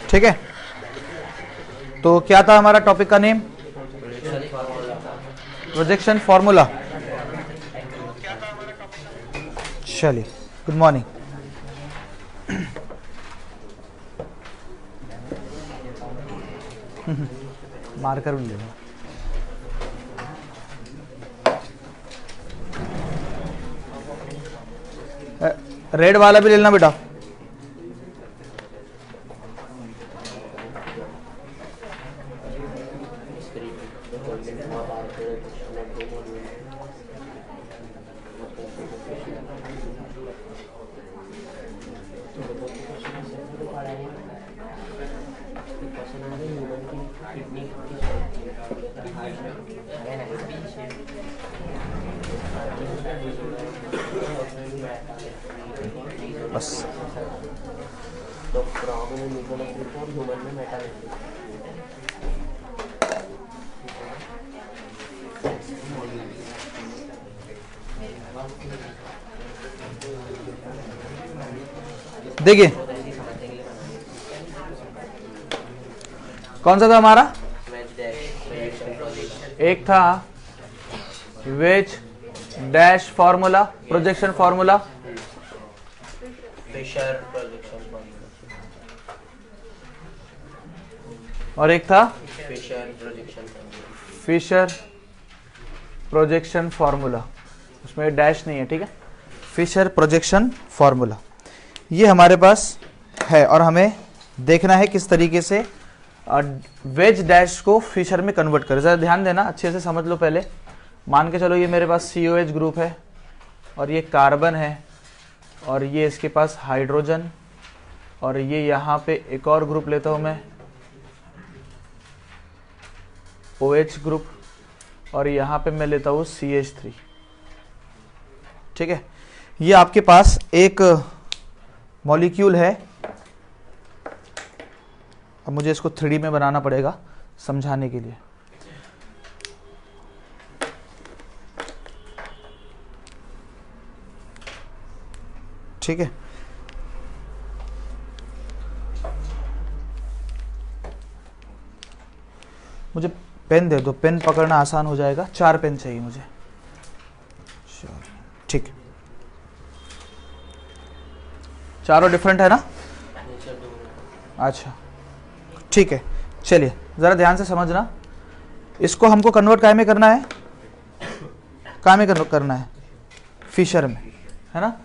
ठीक है, तो क्या था हमारा टॉपिक का नेम? Projection formula. चलिए, गुड मॉर्निंग। मार्कर भी लेना। रेड वाला भी लेना बेटा। बस देखिए, कौन सा था हमारा? एक था wedge dash formula, projection formula, Fischer projection formula, और एक था फिशर प्रोजेक्शन फॉर्मूला। उसमें डैश नहीं है, ठीक है। फिशर प्रोजेक्शन फॉर्मूला ये हमारे पास है और हमें देखना है किस तरीके से वेज डैश को फिशर में कन्वर्ट करें। ज़रा ध्यान देना, अच्छे से समझ लो। पहले मान के चलो ये मेरे पास COH ग्रुप है और ये कार्बन है और ये इसके पास हाइड्रोजन, और ये यहाँ पे एक और ग्रुप लेता हूँ मैं OH ग्रुप, और यहाँ पे मैं लेता हूँ CH3। ठीक है, ये आपके पास एक मॉलिक्यूल है। अब मुझे इसको 3D में बनाना पड़ेगा समझाने के लिए। ठीक है, मुझे पेन दे दो, पेन पकड़ना आसान हो जाएगा। 4 पेन चाहिए मुझे। ठीक, चारों डिफरेंट है ना? अच्छा, ठीक है। चलिए ज़रा ध्यान से समझना। इसको हमको कन्वर्ट काय में करना है? काय में कन्वर्ट करना है? फिशर में, है ना?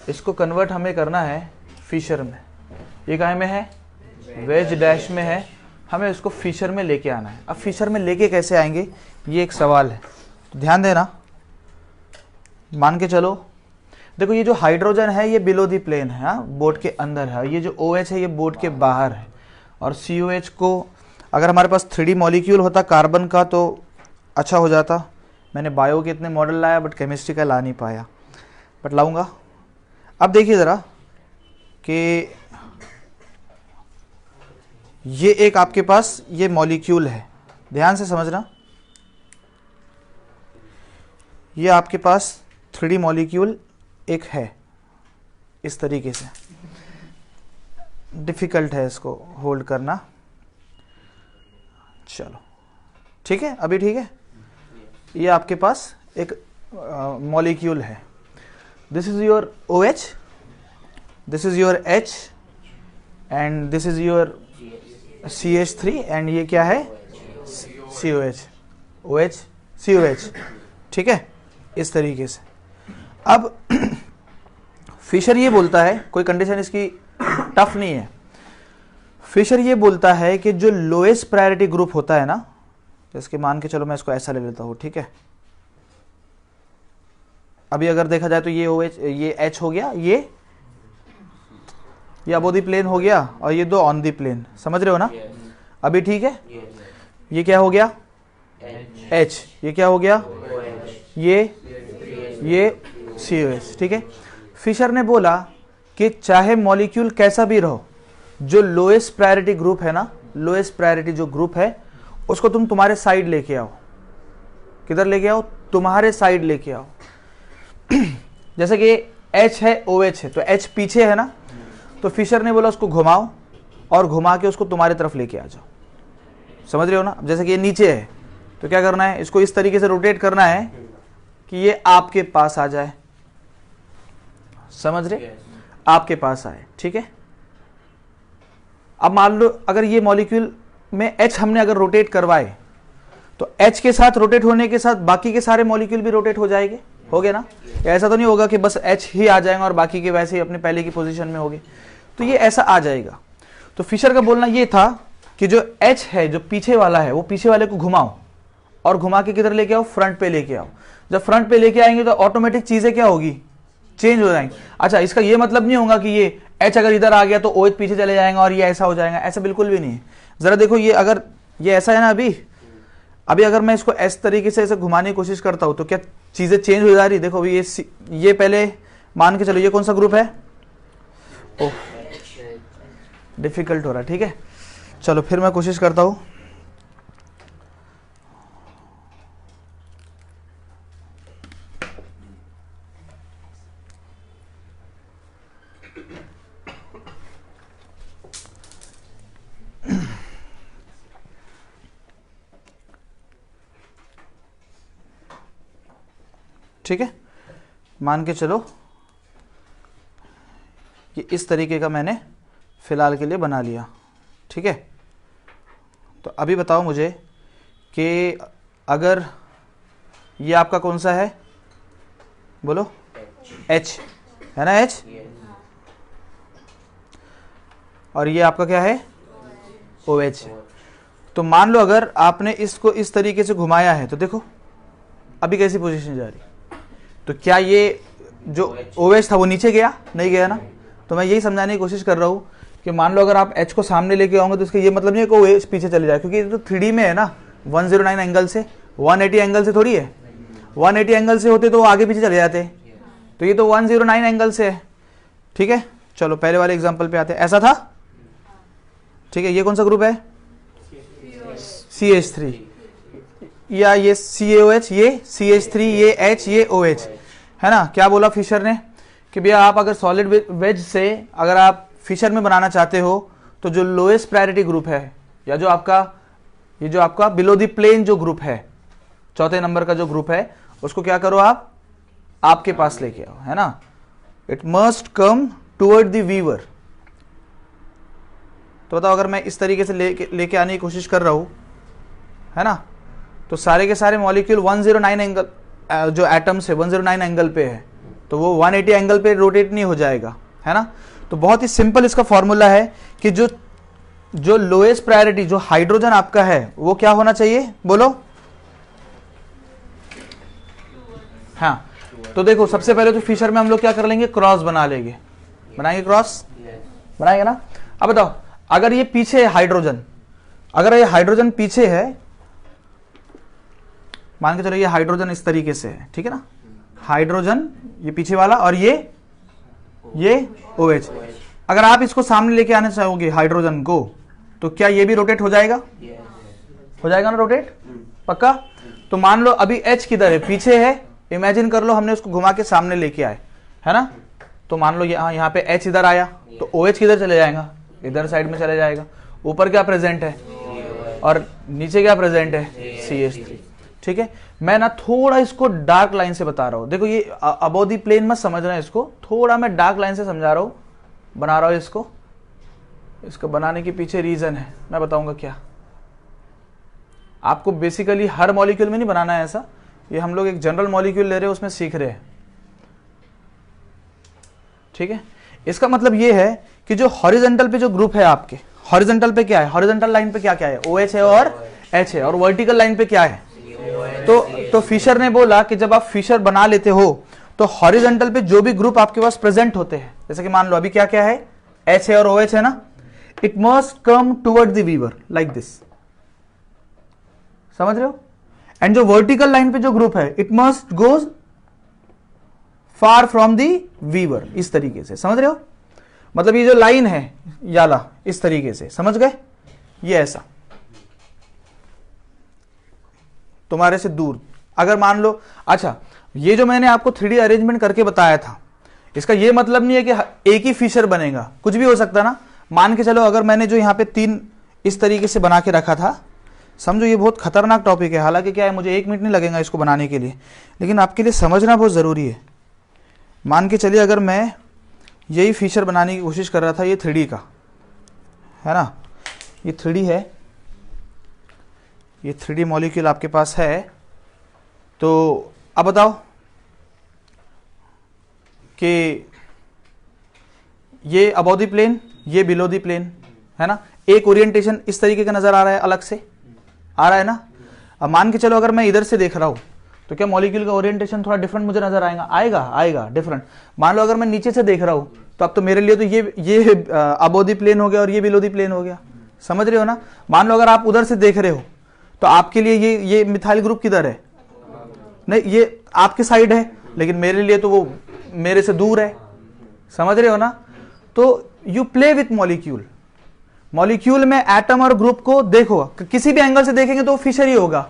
इसको कन्वर्ट हमें करना है फिशर में। ये काय में है? वेज डैश में है। हमें इसको फिशर में लेके आना है। अब फिशर में लेके कैसे आएंगे, ये एक सवाल है। तो ध्यान देना, मान के चलो, देखो ये जो हाइड्रोजन है ये बिलो दी प्लेन है, हाँ, बोर्ड के अंदर है। ये जो OH है ये बोर्ड के बाहर है। और COH को अगर हमारे पास 3D मॉलिक्यूल होता कार्बन का तो अच्छा हो जाता। मैंने बायो के इतने मॉडल लाया बट केमिस्ट्री का ला नहीं पाया, बट लाऊंगा। अब देखिए ज़रा कि ये एक आपके पास ये मॉलिक्यूल है, ध्यान से समझना। ये आपके पास 3D मॉलिक्यूल एक है इस तरीके से। डिफ़िकल्ट है इसको होल्ड करना। चलो ठीक है, अभी ठीक है। ये आपके पास एक मॉलिक्यूल है। This is your OH, this is your H and this is your CH3 and ये क्या है? COH, OH COH। ठीक है, इस तरीके से। अब फिशर ये बोलता है, कोई कंडीशन इसकी टफ नहीं है, फिशर ये बोलता है कि जो लोएस्ट प्रायोरिटी ग्रुप होता है ना, इसके मान के चलो मैं इसको ऐसा ले लेता हूँ, ठीक है। अभी अगर देखा जाए तो ये OH, ये H हो गया, ये अबोव द प्लेन हो गया, और ये दो ऑन द प्लेन, समझ रहे हो ना? अभी ठीक है। ये क्या हो गया? H। ये क्या हो गया? ये COH, ठीक है। फिशर ने बोला कि चाहे मॉलिक्यूल कैसा भी रहो, जो लोएस्ट प्रायोरिटी ग्रुप है ना, लोएस्ट प्रायोरिटी जो ग्रुप है उसको तुम तुम्हारे साइड लेके आओ। किधर लेके आओ? तुम्हारे साइड लेके आओ। जैसे कि H है, OH है, तो H पीछे है ना, तो फिशर ने बोला उसको घुमाओ और घुमा के उसको तुम्हारी तरफ लेके आ जाओ। समझ रहे हो ना? जैसे कि ये नीचे है तो क्या करना है, इसको इस तरीके से रोटेट करना है कि ये आपके पास आ जाए। समझ रहे? आपके पास आए, ठीक है। अब मान लो अगर ये मॉलिक्यूल में H हमने अगर रोटेट करवाए तो H के साथ रोटेट होने के साथ बाकी के सारे मॉलिक्यूल भी रोटेट हो जाएंगे, हो गए ना? ऐसा तो नहीं होगा कि बस H ही आ जाएगा और बाकी के वैसे ही अपने पहले की पोजीशन में होंगे, तो ये ऐसा आ जाएगा। तो फिशर का बोलना ये था कि जो H है, जो पीछे वाला है, वो पीछे वाले को घुमाओ और घुमा के किधर लेके आओ? फ्रंट पे लेके आओ। जब फ्रंट पे लेके आएंगे तो ऑटोमेटिक चीजें क्या होगी? चेंज हो जाएंगी। अच्छा, इसका ये मतलब नहीं होगा कि ये H अगर इधर आ गया तो OH पीछे चले जाएगा और ये ऐसा हो जाएगा, ऐसा बिल्कुल भी नहीं है। जरा देखो, ये अगर ये ऐसा है ना, अभी अगर मैं इसको इस तरीके से ऐसे घुमाने की कोशिश करता हूं तो क्या चीजें चेंज हो जा रही? देखो अभी ये पहले मान के चलो, ये कौन सा ग्रुप है? ओह, डिफिकल्ट हो रहा है, ठीक है। चलो फिर मैं कोशिश करता हूं। ठीक है, मान के चलो कि इस तरीके का मैंने फिलहाल के लिए बना लिया, ठीक है। तो अभी बताओ मुझे कि अगर ये आपका कौन सा है? बोलो। H है ना, H। और ये आपका क्या है? OH। तो मान लो अगर आपने इसको इस तरीके से घुमाया है तो देखो अभी कैसी पोजीशन जा रही। तो क्या ये जो OH था वो नीचे गया? नहीं गया ना। तो मैं यही समझाने की कोशिश कर रहा हूँ कि मान लो अगर आप H को सामने लेके आओगे तो इसका ये मतलब नहीं है कि OH पीछे चले जाए, क्योंकि ये तो 3D में है ना, 109 एंगल से, 180 एंगल से थोड़ी है। 180 एंगल से होते तो वो आगे पीछे चले जाते, तो ये तो 109 एंगल से है, ठीक है। चलो पहले वाले एग्जाम्पल पे आते हैं। ऐसा था, ठीक है। ये कौन सा ग्रुप है? CH3, या ये CaOH, ये CH3, ये H, ये OH, है ना। क्या बोला फिशर ने कि भैया आप अगर सॉलिड वेज से अगर आप फिशर में बनाना चाहते हो तो जो लोएस्ट प्रायोरिटी ग्रुप है, या जो आपका ये जो आपका बिलो द प्लेन जो ग्रुप है, चौथे नंबर का जो ग्रुप है, उसको क्या करो आप आपके पास लेके आओ, है ना। It must come toward the viewer. तो बताओ अगर मैं इस तरीके से लेके आने की कोशिश कर रहा हूं, है ना, तो सारे के सारे मॉलिक्यूल 109 एंगल, जो एटम्स है 109 एंगल पे है, तो वो 180 एंगल पे रोटेट नहीं हो जाएगा, है ना। तो बहुत ही सिंपल इसका फॉर्मूला है कि जो लोएस्ट प्रायोरिटी जो हाइड्रोजन आपका है वो क्या होना चाहिए? बोलो। हाँ, तो देखो सबसे पहले तो फिशर में हम लोग क्या कर लेंगे? क्रॉस बना लेंगे। बनाएंगे क्रॉस? बनाएंगे ना। अब बताओ अगर ये पीछे है हाइड्रोजन, अगर ये हाइड्रोजन पीछे है, मान के चलो ये हाइड्रोजन इस तरीके से है, ठीक है ना, हाइड्रोजन ये पीछे वाला और ये OH। अगर आप इसको सामने लेके आना चाहोगे हाइड्रोजन को, तो क्या ये भी रोटेट हो जाएगा? हो जाएगा ना रोटेट, पक्का। तो मान लो अभी H किधर है? पीछे है। इमेजिन कर लो हमने उसको घुमा के सामने लेके आए, है ना। तो मान लो यहाँ पे H इधर आया तो OH किधर चले जाएगा? इधर साइड में चले जाएगा। ऊपर क्या प्रेजेंट है और नीचे क्या प्रेजेंट है? CH3, ठीक है। मैं ना थोड़ा इसको डार्क लाइन से बता रहा हूं। देखो ये अबोव द प्लेन मत समझना, इसको थोड़ा मैं डार्क लाइन से समझा रहा हूं, बना रहा हूं इसको बनाने के पीछे रीजन है, मैं बताऊंगा क्या। आपको बेसिकली हर मॉलिक्यूल में नहीं बनाना है ऐसा, ये हम लोग एक जनरल मॉलिक्यूल ले रहे हैं, उसमें सीख रहे हैं, ठीक है। इसका मतलब ये है कि जो हॉरिजॉन्टल पे जो ग्रुप है आपके, हॉरिजॉन्टल पे क्या है, हॉरिजॉन्टल लाइन पे क्या क्या है, OH है और H है, और वर्टिकल लाइन पे क्या है, तो फिशर ने बोला कि जब आप फिशर बना लेते हो तो हॉरिजॉन्टल पे जो भी ग्रुप आपके पास प्रेजेंट होते हैं, जैसे कि मान लो अभी क्या क्या है, H है और OH है ना, it must come toward the viewer like this, समझ रहे हो। एंड जो वर्टिकल लाइन पे जो ग्रुप है, it must goes far from the viewer, इस तरीके से, समझ रहे हो। मतलब ये जो लाइन है याला, इस तरीके से, समझ गए, ये ऐसा तुम्हारे से दूर। अगर मान लो, अच्छा ये जो मैंने आपको 3D अरेंजमेंट करके बताया था, इसका ये मतलब नहीं है कि एक ही फिशर बनेगा, कुछ भी हो सकता ना। मान के चलो अगर मैंने जो यहाँ पे 3 इस तरीके से बना के रखा था, समझो ये बहुत खतरनाक टॉपिक है, हालांकि क्या है मुझे 1 मिनट नहीं लगेगा इसको बनाने के लिए, लेकिन आपके लिए समझना बहुत ज़रूरी है। मान के चलिए अगर मैं यही फीचर बनाने की कोशिश कर रहा था, ये 3D का है ना, ये 3D है, ये 3D मॉलिक्यूल आपके पास है, तो अब बताओ कि ये अबव द प्लेन, ये बिलो द प्लेन, है ना, एक ओरिएंटेशन इस तरीके का नजर आ रहा है, अलग से आ रहा है ना। अब मान के चलो अगर मैं इधर से देख रहा हूं तो क्या मॉलिक्यूल का ओरिएंटेशन थोड़ा डिफरेंट मुझे नजर आएगा, आएगा डिफरेंट। मान लो अगर मैं नीचे से देख रहा हूं तो अब तो मेरे लिए तो ये अबव द प्लेन हो गया और ये बिलो द प्लेन हो गया, समझ रहे हो ना। मान लो अगर आप उधर से देख रहे हो तो आपके लिए ये मिथाइल ग्रुप किधर है, नहीं ये आपके साइड है, लेकिन मेरे लिए तो वो मेरे से दूर है, समझ रहे हो ना। तो you play with molecule, molecule में एटम और ग्रुप को देखो, किसी भी एंगल से देखेंगे तो वो फिशर ही होगा,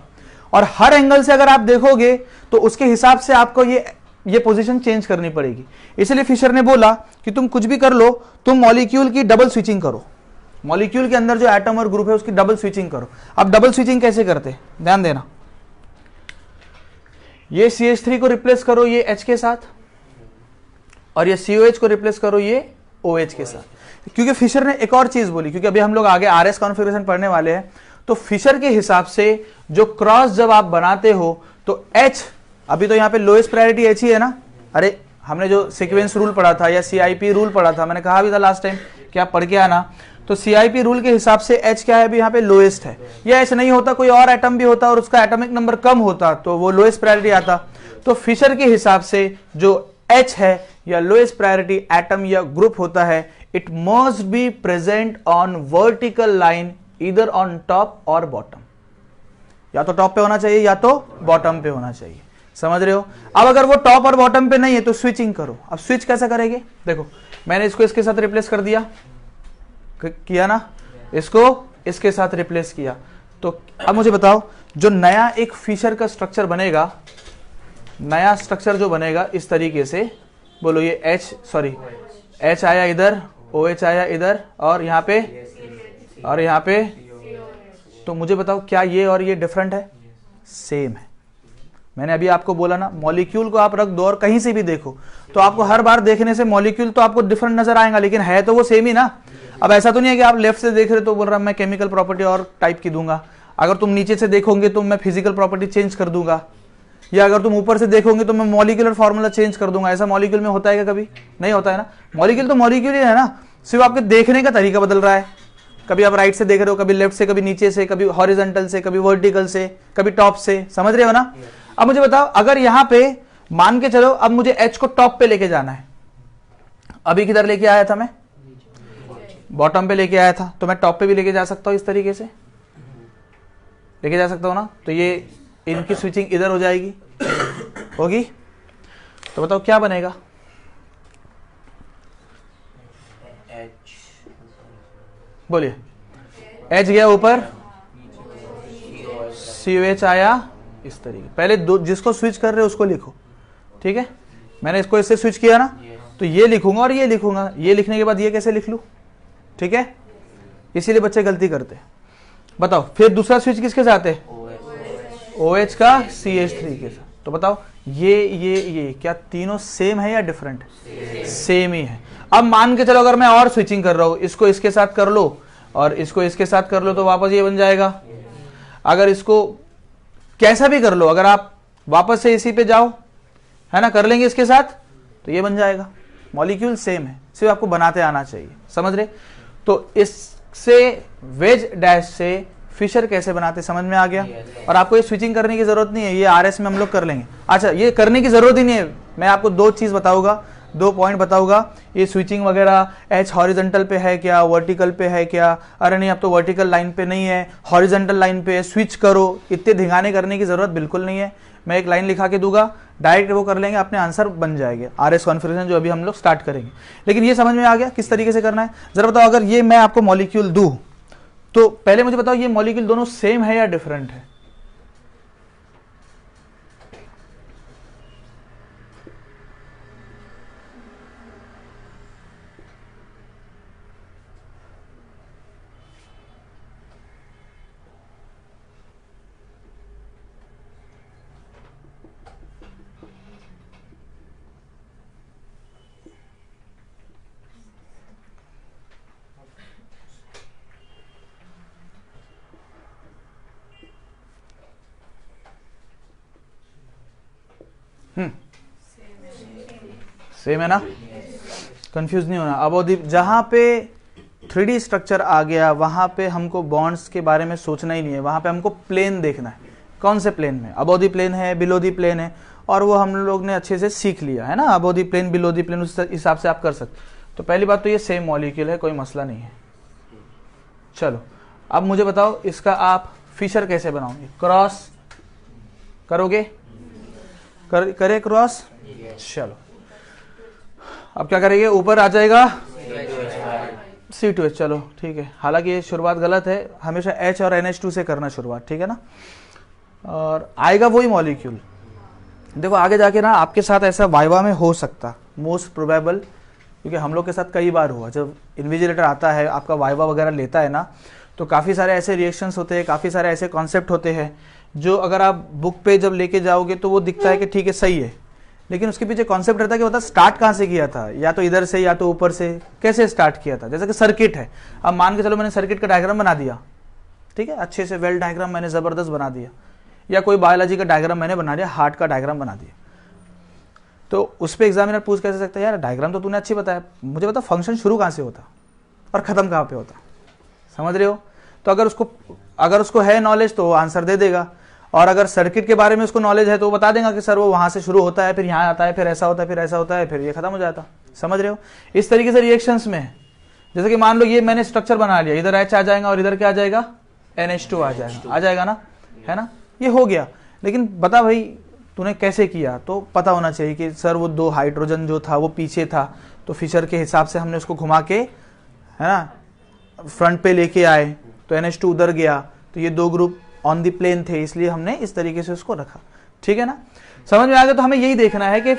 और हर एंगल से अगर आप देखोगे तो उसके हिसाब से आपको ये पोजीशन चेंज करनी पड़ेगी। इसलिए फिशर ने बोला कि तुम कुछ भी कर लो, तुम मॉलिक्यूल की डबल स्विचिंग करो, मॉलिक्यूल के अंदर जो एटम और ग्रुप है उसकी डबल स्विचिंग करो। अब डबल स्विचिंग कैसे करते, ध्यान देना, ये CH3 को रिप्लेस करो ये H के साथ, और ये COH को रिप्लेस करो ये OH के साथ। क्योंकि फिशर ने एक और चीज बोली, क्योंकि अभी हम लोग आगे RS कॉन्फ़िगरेशन पढ़ने वाले हैं, तो फिशर के हिसाब से जो क्रॉस जब आप बनाते हो तो H, अभी तो यहाँ पे लोएस्ट प्रायोरिटी H ही है ना। अरे हमने जो सीक्वेंस रूल पढ़ा था या CIP रूल पढ़ा था, मैंने कहा भी था लास्ट टाइम कि आप पढ़ के आना, तो CIP रूल के हिसाब से H क्या है, अभी यहाँ पे लोएस्ट है। या H नहीं होता, कोई और एटम भी होता और उसका एटॉमिक नंबर कम होता तो वो लोएस्ट प्रायोरिटी आता। तो फिशर के हिसाब से जो H है या लोएस्ट प्रायोरिटी एटम या ग्रुप होता है, it must be present on vertical line either on top और बॉटम, या तो टॉप पे होना चाहिए या तो बॉटम पे होना चाहिए, समझ रहे हो। अब अगर वो टॉप और बॉटम पे नहीं है तो स्विचिंग करो। अब स्विच कैसे करेंगे, देखो मैंने इसको इसके साथ रिप्लेस कर दिया, किया ना, इसको इसके साथ रिप्लेस किया, तो अब मुझे बताओ जो नया एक फिशर का स्ट्रक्चर बनेगा, नया स्ट्रक्चर जो बनेगा इस तरीके से, बोलो ये H आया इधर, OH आया इधर, और यहाँ पे तो मुझे बताओ क्या ये और ये डिफरेंट है, सेम है। मैंने अभी आपको बोला ना, मॉलिक्यूल को आप रख दो और कहीं से भी देखो तो आपको हर बार देखने से मॉलिक्यूल तो आपको डिफरेंट नजर आएगा, लेकिन है तो वो सेम ही ना। अब ऐसा तो नहीं है कि आप लेफ्ट से देख रहे तो बोल रहा मैं केमिकल प्रॉपर्टी और टाइप की दूंगा, अगर तुम नीचे से देखोगे तो मैं फिजिकल प्रॉपर्टी चेंज कर दूंगा, या अगर तुम ऊपर से देखोगे तो मैं मॉलिक्यूलर फॉर्मूला चेंज कर दूंगा। ऐसा मॉलिक्यूल में होता है क्या, कभी नहीं होता है ना। मॉलिक्यूल तो मॉलिक्यूल ही है ना, सिर्फ आपके देखने का तरीका बदल रहा है। कभी आप राइट से देख रहे हो, कभी लेफ्ट से, कभी नीचे से, कभी हॉरिजॉन्टल से, कभी वर्टिकल से, कभी टॉप से, समझ रहे हो ना। अब मुझे बताओ अगर यहां पे मान के चलो अब मुझे H को टॉप पे लेके जाना है, अभी किधर लेके आया था मैं, बॉटम पे लेके आया था, तो मैं टॉप पे भी लेके जा सकता हूं, इस तरीके से लेके जा सकता हूं ना। तो ये इनकी स्विचिंग इधर हो जाएगी, होगी, तो बताओ क्या बनेगा, बोलिए। H गया ऊपर, COH आया इस तरीके। पहले जिसको स्विच कर रहे हो उसको लिखो, ठीक है। मैंने इसको इससे स्विच किया ना, तो ये लिखूंगा और ये लिखूंगा, ये लिखने के बाद ये कैसे लिख लूं, ठीक है। इसीलिए बच्चे गलती करते हैं। बताओ फिर दूसरा स्विच किसके साथ है, OH का CH3 के साथ। तो बताओ ये क्या तीनों सेम है या डिफरेंट है, सेम ही है। अब मान के चलो अगर मैं और स्विचिंग कर रहा हूं, इसको इसके साथ कर लो और इसको इसके साथ कर लो, तो वापस ये बन जाएगा। अगर इसको कैसा भी कर लो, अगर आप वापस से इसी पे जाओ, है ना, कर लेंगे इसके साथ, तो ये बन जाएगा। मॉलिक्यूल सेम है, सिर्फ आपको बनाते आना चाहिए, समझ रहे। तो इससे वेज डैश से फिशर कैसे बनाते समझ में आ गया। और आपको ये स्विचिंग करने की जरूरत नहीं है, ये आरएस में हम लोग कर लेंगे। अच्छा, ये करने की जरूरत ही नहीं है, मैं आपको दो चीज बताऊंगा, 2 पॉइंट बताऊंगा। ये स्विचिंग वगैरह एच हॉरिजॉन्टल पे है क्या, वर्टिकल पे है क्या, अरे नहीं अब तो वर्टिकल लाइन पे नहीं है, हॉरिजॉन्टल लाइन पे है, स्विच करो, इतने धिंगाने करने की जरूरत बिल्कुल नहीं है। मैं एक लाइन लिखा के दूंगा, डायरेक्ट वो कर लेंगे, अपने आंसर बन जाएंगे आरएस कॉन्फ़िगरेशन जो अभी हम लोग स्टार्ट करेंगे। लेकिन ये समझ में आ गया किस तरीके से करना है। जरा बताओ, अगर ये मैं आपको मॉलिक्यूल दूं तो पहले मुझे बताओ ये मॉलिक्यूल दोनों सेम है या डिफरेंट है। सेम है ना, कंफ्यूज नहीं होना। अबोधिप जहां पे 3D स्ट्रक्चर आ गया वहां पे हमको बॉन्ड्स के बारे में सोचना ही नहीं है, वहां पे हमको प्लेन देखना है। कौन से प्लेन में, अबोव द प्लेन है, बिलो द प्लेन है, और वो हम लोग ने अच्छे से सीख लिया है ना, above the plane below the plane, उस हिसाब से आप कर सकते। तो पहली बात तो ये सेम मॉलिक्यूल है, कोई मसला नहीं है। चलो अब मुझे बताओ इसका आप फिशर कैसे बनाओगे, क्रॉस करोगे, करे क्रॉस। चलो अब क्या करेंगे, ऊपर आ जाएगा C2H, चलो ठीक है। हालांकि ये शुरुआत गलत है, हमेशा H और NH2 से करना शुरुआत, ठीक है ना, और आएगा वही मॉलिक्यूल। देखो आगे जाके ना आपके साथ ऐसा वाइवा में हो सकता, मोस्ट प्रोबेबल, क्योंकि हम लोग के साथ कई बार हुआ, जब इन्विजिलेटर आता है आपका वाइवा वगैरह लेता है ना, तो काफ़ी सारे ऐसे रिएक्शंस होते हैं, काफ़ी सारे ऐसे कॉन्सेप्ट होते हैं जो अगर आप बुक पे जब लेके जाओगे तो वो दिखता है कि ठीक है सही है, लेकिन उसके पीछे कॉन्सेप्ट रहता है कि बता स्टार्ट कहाँ से किया था, या तो इधर से या तो ऊपर से, कैसे स्टार्ट किया था। जैसे कि सर्किट है, अब मान के चलो मैंने सर्किट का डायग्राम बना दिया, ठीक है, अच्छे से वेल डायग्राम मैंने ज़बरदस्त बना दिया, या कोई बायोलॉजी का डायग्राम मैंने बना दिया, हार्ट का डायग्राम बना दिया, तो उस पर एग्जामिनर पूछ कैसे सकता है, यार डायग्राम तो तूने अच्छी बताया, मुझे बता फंक्शन शुरू कहाँ से होता और ख़त्म कहाँ पे होता, समझ रहे हो। तो अगर उसको है नॉलेज तो वो आंसर दे देगा, और अगर सर्किट के बारे में उसको नॉलेज है तो वो बता देगा कि सर वो वहाँ से शुरू होता है, फिर यहाँ आता है, फिर ऐसा होता है, फिर ऐसा होता है, फिर ये खत्म हो जाता, समझ रहे हो। इस तरीके से रिएक्शंस में है, जैसे कि मान लो ये मैंने स्ट्रक्चर बना लिया, इधर H आ जाएगा और इधर क्या आ जाएगा, NH2 आ जाएगा ना, है ना, ये हो गया। लेकिन बता भाई तूने कैसे किया, तो पता होना चाहिए कि सर वो 2 हाइड्रोजन जो था वो पीछे था, तो फिशर के हिसाब से हमने उसको घुमा के, है ना, फ्रंट पे लेके आए, तो NH2 उधर गया, तो ये 2 ग्रुप ऑन द प्लेन थे, इसलिए हमने इस तरीके से उसको रखा, ठीक है ना, समझ में आ गया। तो हमें यही देखना है कि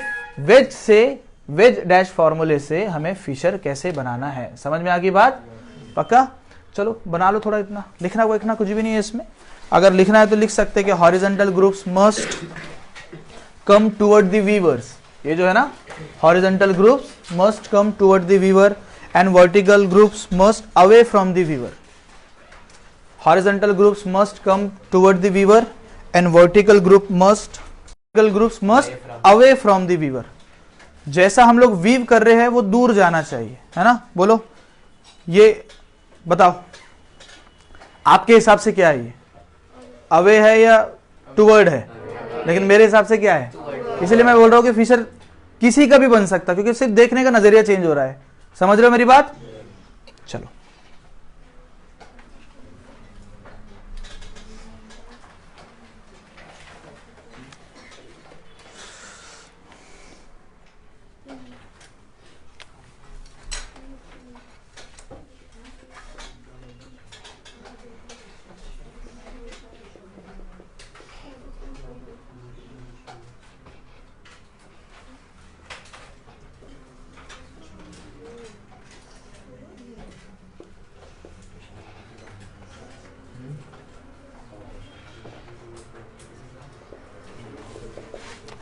वेज डैश फॉर्मूले से हमें फिशर कैसे बनाना है, समझ में आ गई बात, पक्का। चलो बना लो, थोड़ा इतना लिखना लिखना कुछ भी नहीं है इसमें, अगर लिखना है तो लिख सकते हैं कि horizontal groups must come toward the viewers, ये जो है ना, horizontal groups must come toward the viewer and vertical groups must away from the viewer. Horizontal groups must come toward the weaver and vertical groups must away from the weaver। जैसा हम लोग weave कर रहे हैं वो दूर जाना चाहिए, है ना, बोलो ये बताओ आपके हिसाब से क्या है, ये अवे है या टुवर्ड है, लेकिन मेरे हिसाब से क्या है, इसलिए मैं बोल रहा हूँ कि फिशर किसी का भी बन सकता, क्योंकि सिर्फ देखने का नजरिया चेंज हो रहा है, समझ रहे हो मेरी बात। चलो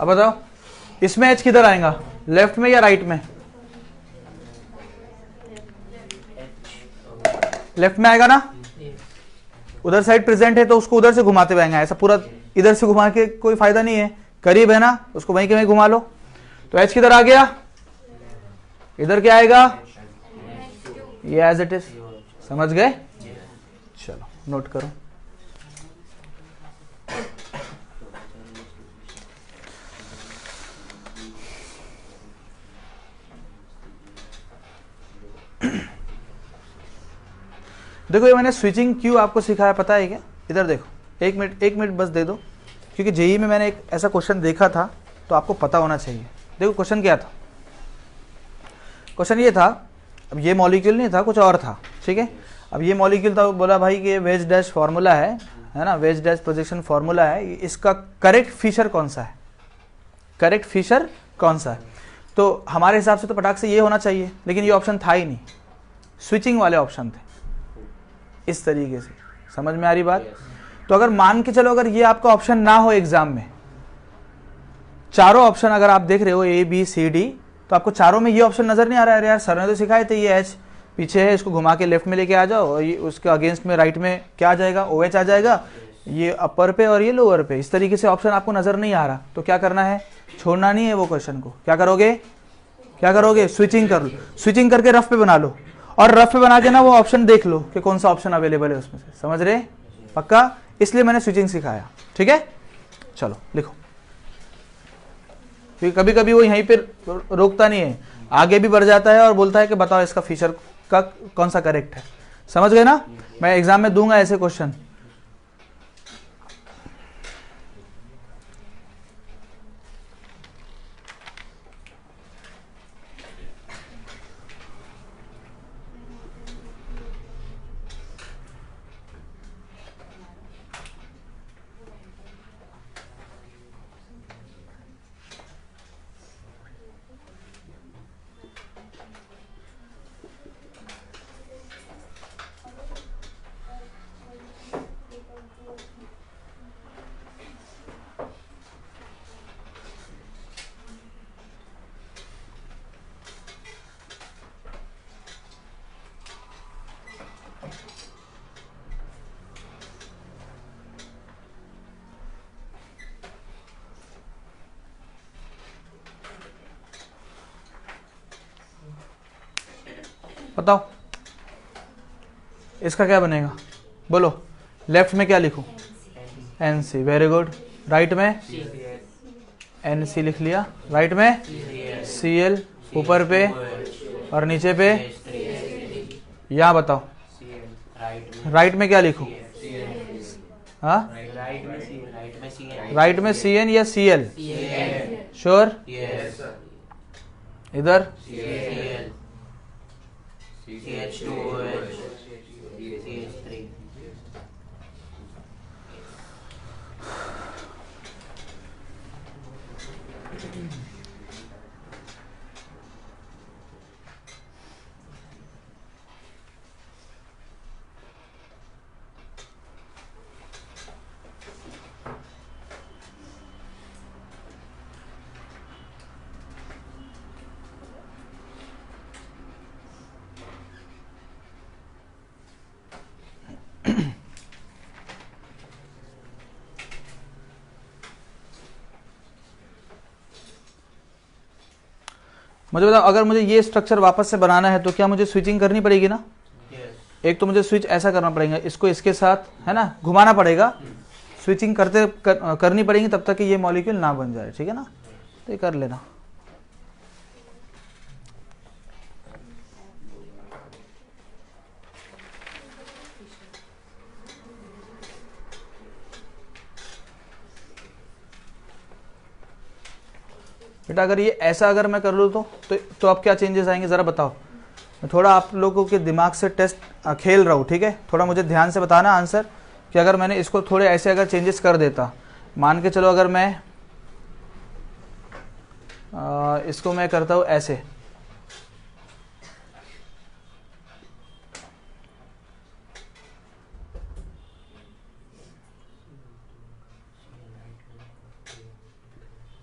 अब बताओ इसमें H किधर आएगा, लेफ्ट में या राइट में, लेफ्ट में आएगा ना, उधर साइड प्रेजेंट है तो उसको उधर से घुमाते हुए आएगा, ऐसा पूरा इधर से घुमा के कोई फायदा नहीं है, करीब है ना, उसको वहीं के वहीं घुमा लो। तो h किधर आ गया, इधर क्या आएगा, ये एज इट इज। समझ गए? चलो नोट करो। देखो ये मैंने स्विचिंग क्यों आपको सिखाया पता है क्या? इधर देखो, एक मिनट बस दे दो, क्योंकि जेईई में मैंने एक ऐसा क्वेश्चन देखा था तो आपको पता होना चाहिए। देखो क्वेश्चन क्या था, क्वेश्चन ये था, अब ये मॉलिक्यूल नहीं था, कुछ और था, ठीक है। अब ये मॉलिक्यूल था, बोला भाई कि वेज डैश फार्मूला है ना, वेज डैश प्रोजेक्शन फार्मूला है, इसका करेक्ट फीचर कौन सा है, करेक्ट फीचर कौन सा है। तो हमारे हिसाब से तो पटाख से ये होना चाहिए, लेकिन ये ऑप्शन था ही नहीं, स्विचिंग वाले ऑप्शन थे इस तरीके से। समझ में आ रही बात? तो अगर मान के चलो अगर ये आपका ऑप्शन ना हो एग्जाम में, चारों ऑप्शन अगर आप देख रहे हो ए बी सी डी, तो आपको चारों में ये ऑप्शन नजर नहीं आ रहा है, यार सर ने तो सिखाए थे ये एच पीछे है, इसको घुमा के लेफ्ट में लेके आ जाओ, और ये उसके अगेंस्ट में राइट में क्या आ जाएगा, ओ एच आ जाएगा, ये अपर पे और ये लोअर पे, इस तरीके से ऑप्शन आपको नजर नहीं आ रहा। तो क्या करना है, छोड़ना नहीं है वो क्वेश्चन को। क्या करोगे, स्विचिंग कर लो, स्विचिंग करके रफ पे बना लो, और रफ पे बना के ना वो ऑप्शन देख लो कि कौन सा ऑप्शन अवेलेबल है उसमें से। समझ रहे? पक्का? इसलिए मैंने स्विचिंग सिखाया, ठीक है। चलो लिखो, क्योंकि कभी कभी वो यहीं पे रोकता नहीं है, आगे भी बढ़ जाता है और बोलता है कि बताओ इसका फीचर का कौन सा करेक्ट है। समझ गए ना? मैं एग्जाम में दूंगा ऐसे क्वेश्चन। बताओ इसका क्या बनेगा, बोलो। लेफ्ट में क्या लिखूं, N C, very good. Right में एन सी लिख लिया, राइट में सी एल, ऊपर पे और नीचे पे, यहाँ बताओ राइट में क्या लिखूं, हाँ राइट में सी एन या सी एल, श्योर। इधर मुझे बताओ, अगर मुझे ये स्ट्रक्चर वापस से बनाना है तो क्या मुझे स्विचिंग करनी पड़ेगी ना? एक तो मुझे स्विच ऐसा करना पड़ेगा, इसको इसके साथ है ना घुमाना पड़ेगा, स्विचिंग करनी पड़ेगी तब तक कि ये मॉलिक्यूल ना बन जाए, ठीक है ना। तो ये कर लेना। बेटा अगर ये ऐसा अगर मैं कर लूँ तो अब क्या चेंजेस आएंगे ज़रा बताओ। मैं थोड़ा आप लोगों के दिमाग से टेस्ट खेल रहा हूँ, ठीक है। थोड़ा मुझे ध्यान से बताना आंसर कि अगर मैंने इसको थोड़े ऐसे अगर चेंजेस कर देता, मान के चलो अगर मैं इसको मैं करता हूँ ऐसे,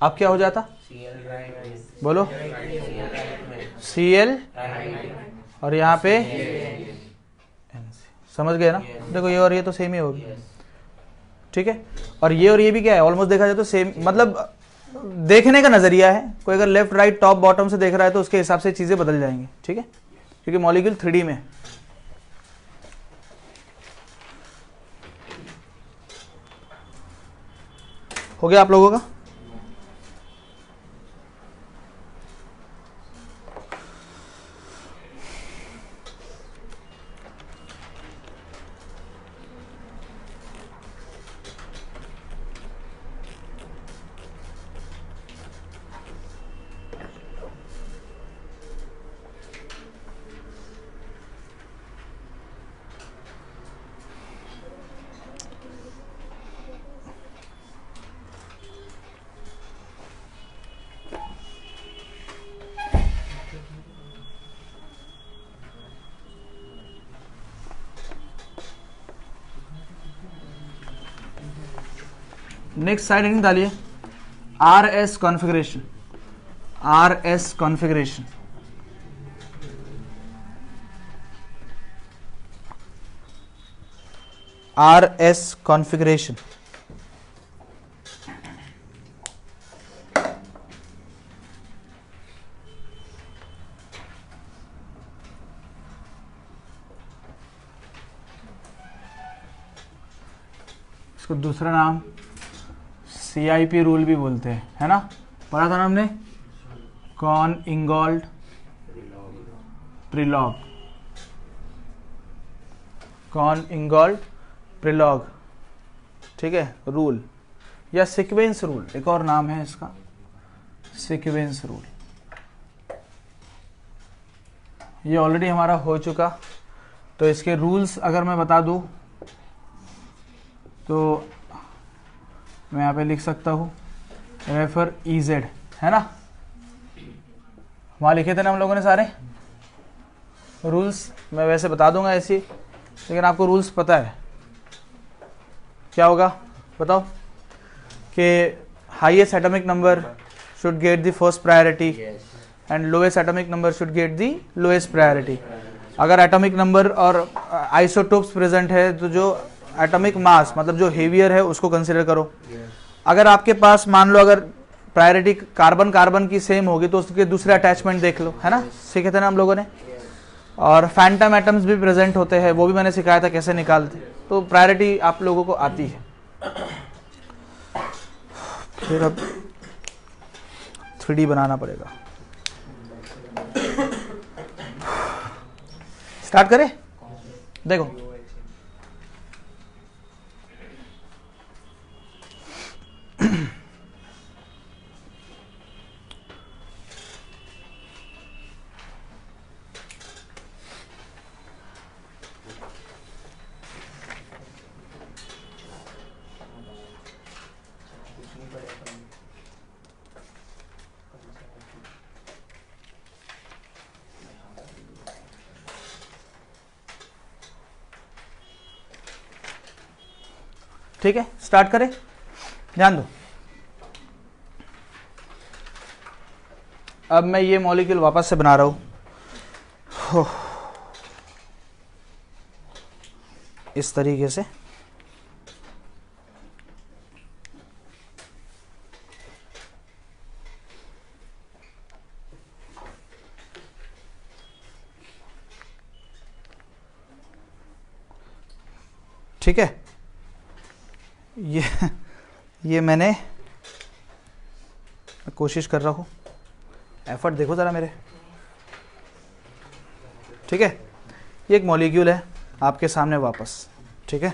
अब क्या हो जाता, बोलो। CL और यहाँ पे समझ गए ना। देखो ये और ये तो सेम ही होगी, ठीक है। और ये भी क्या है, ऑलमोस्ट देखा जाए तो सेम, मतलब देखने का नजरिया है, कोई अगर लेफ्ट राइट टॉप बॉटम से देख रहा है तो उसके हिसाब से चीजें बदल जाएंगी, ठीक है, क्योंकि मॉलिक्यूल 3D में है। हो गया आप लोगों का? नेक्स्ट साइड हेडिंग डालिए RS configuration. RS configuration, RS configuration. इसको दूसरा नाम CIP रूल भी बोलते हैं, है ना, पढ़ा था ना हमने, कॉन इंगॉल्ड प्रिलॉग, कॉन इंगॉल्ड प्रिलॉग, ठीक है, रूल या सीक्वेंस रूल, एक और नाम है इसका, सीक्वेंस रूल। ये ऑलरेडी हमारा हो चुका, तो इसके रूल्स अगर मैं बता दूं तो मैं यहाँ पे लिख सकता हूँ रेफर EZ, है ना, वहाँ लिखे थे ना हम लोगों ने सारे रूल्स। मैं वैसे बता दूंगा ऐसी, लेकिन आपको रूल्स पता है क्या होगा, बताओ, कि highest atomic number should get the first priority and lowest atomic number should get the lowest priority. अगर एटॉमिक नंबर और आइसोटोप्स प्रेजेंट है तो जो एटॉमिक मास मतलब जो हेवियर है उसको कंसिडर करो। अगर आपके पास मान लो अगर प्रायोरिटी कार्बन कार्बन की सेम होगी तो उसके दूसरे अटैचमेंट देख लो, है ना, सीखे थे ना हम लोगों ने। और फैंटम एटम्स भी प्रेजेंट होते हैं, वो भी मैंने सिखाया था कैसे निकालते, तो प्रायोरिटी आप लोगों को आती है। फिर अब 3D बनाना पड़ेगा। स्टार्ट करें, देखो ठीक है, स्टार्ट करें, ध्यान दो। अब मैं ये मॉलिक्यूल वापस से बना रहा हूं इस तरीके से। ठीक है, ये मैंने कोशिश कर रहा हूँ, एफर्ट देखो ज़रा मेरे। ठीक है, ये एक मॉलिक्यूल है आपके सामने वापस। ठीक है,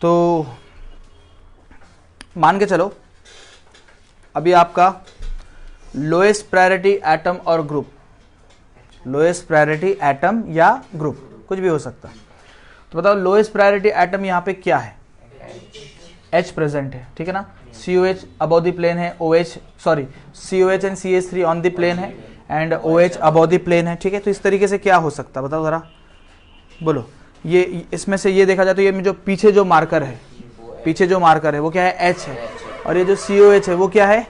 तो मान के चलो अभी आपका लोएस्ट प्रायोरिटी एटम और ग्रुप, लोएस्ट प्रायोरिटी एटम या ग्रुप कुछ भी हो सकता है। तो बताओ लोएस्ट प्रायोरिटी एटम यहाँ पे क्या है? H प्रेजेंट है, ठीक है ना। COH अबव द प्लेन है, COH and CH3 on the plane है and OH above the plane है। ठीक है, तो इस तरीके से क्या हो सकता है बताओ जरा, बोलो। ये इसमें से ये देखा जाए तो ये जो पीछे जो मार्कर है, पीछे जो मार्कर है वो क्या है? H है। और ये जो COH है वो क्या है?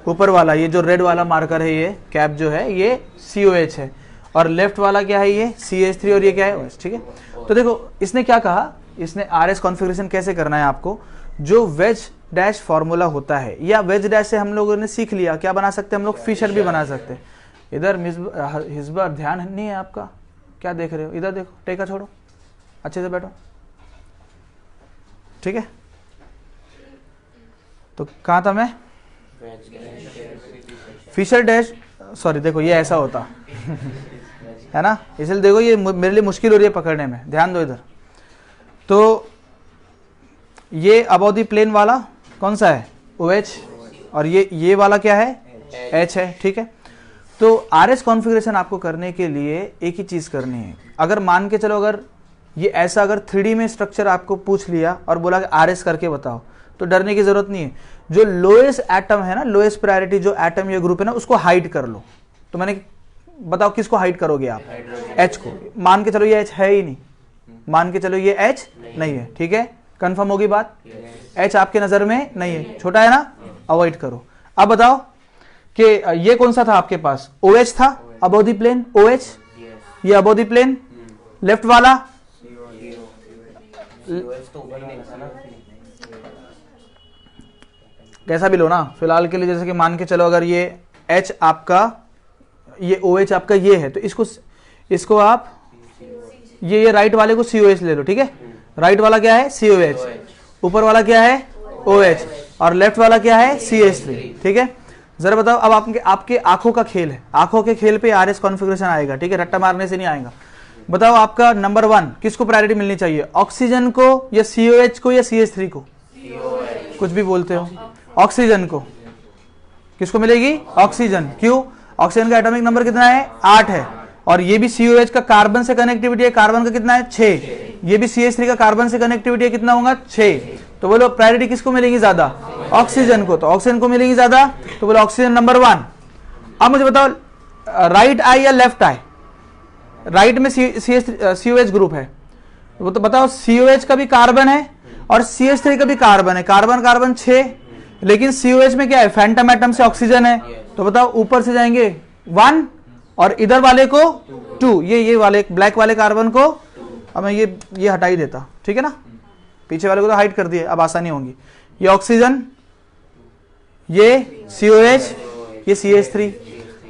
ऊपर वाला, ये जो रेड वाला मार्कर है, ये कैप जो है ये COH है। और लेफ्ट वाला क्या है? ये CH3 और ये क्या है? OH। ठीक है, तो देखो इसने क्या कहा, इसने RS कॉन्फ़िगरेशन कैसे करना है आपको, जो वेज डैश फॉर्मूला होता है, या वेज डैश से हम लोगों ने सीख लिया क्या बना सकते हैं हम लोग, फिशर भी बना सकते हैं। इधर हिस्बा ध्यान नहीं है आपका, क्या देख रहे हो, इधर देखो, टेका छोड़ो, अच्छे से बैठो, ठीक है। तो कहाँ था मैं, फिशर डैश, सॉरी देखो ये ऐसा होता है ना, इसलिए देखो ये मेरे लिए मुश्किल हो रही है पकड़ने में, ध्यान दो इधर। तो ये अबाउट द प्लेन वाला कौन सा है, OH, और ये वाला क्या है, H है, ठीक है। तो RS कॉन्फ़िगरेशन आपको करने के लिए एक ही चीज करनी है। अगर मान के चलो, अगर ये ऐसा अगर 3D में स्ट्रक्चर आपको पूछ लिया और बोला कि RS करके बताओ, तो डरने की जरूरत नहीं है। जो लोएस्ट एटम है ना, लोएस्ट प्रायोरिटी जो एटम या ग्रुप है ना, उसको हाइड कर लो। तो मैंने बताओ किसको हाइड करोगे आप, H को। मान के चलो ये H है ही नहीं, मान के चलो ये H नहीं है, ठीक है, कंफर्म होगी बात, H आपके नजर में नहीं है, छोटा है ना, अवॉइड करो। अब बताओ कि ये कौन सा था आपके पास, OH था, अबव द प्लेन OH, ये अबव द प्लेन, लेफ्ट वाला कैसा भी लो ना फिलहाल के लिए, जैसे कि मान के चलो अगर ये H आपका, ये OH आपका ये है, तो इसको आप ये राइट वाले को COH ले लो, ठीक है। राइट वाला क्या है, COH, ऊपर वाला क्या है, OH, और लेफ्ट वाला क्या है, CH3, ठीक है। जरा बताओ, अब आपके आंखों का खेल है, आंखों के खेल पे RS कॉन्फ़िगरेशन आएगा, ठीक है, रट्टा मारने से नहीं आएगा। बताओ आपका नंबर 1 किसको प्रायोरिटी मिलनी चाहिए, ऑक्सीजन को या COH को या CH3 को, कुछ भी बोलते हो, ऑक्सीजन को। किसको मिलेगी, ऑक्सीजन, क्यों, ऑक्सीजन का एटॉमिक नंबर कितना है, 8 है, और ये भी COH का कार्बन से कनेक्टिविटी है, कार्बन का कितना है, 6, ये भी CH3 का कार्बन से कनेक्टिविटी है, कितना होगा, 6। तो बोलो प्रायोरिटी किसको मिलेगी ज्यादा, ऑक्सीजन को, तो ऑक्सीजन को मिलेगी ज्यादा, तो बोलो ऑक्सीजन नंबर 1। अब मुझे बताओ राइट आई या लेफ्ट आई, राइट में COH ग्रुप है, वो तो बताओ COH का भी कार्बन है और CH3 का भी कार्बन है, कार्बन कार्बन 6, लेकिन COH में क्या है, फैंटम एटम से ऑक्सीजन है, तो बताओ ऊपर से जाएंगे 1 और इधर वाले को 2, ये वाले ब्लैक वाले कार्बन को अब मैं ये हटा ही देता, ठीक है ना, पीछे वाले को तो हाइड कर दिए, अब आसानी होगी। ये ऑक्सीजन, ये COH, ये CH3,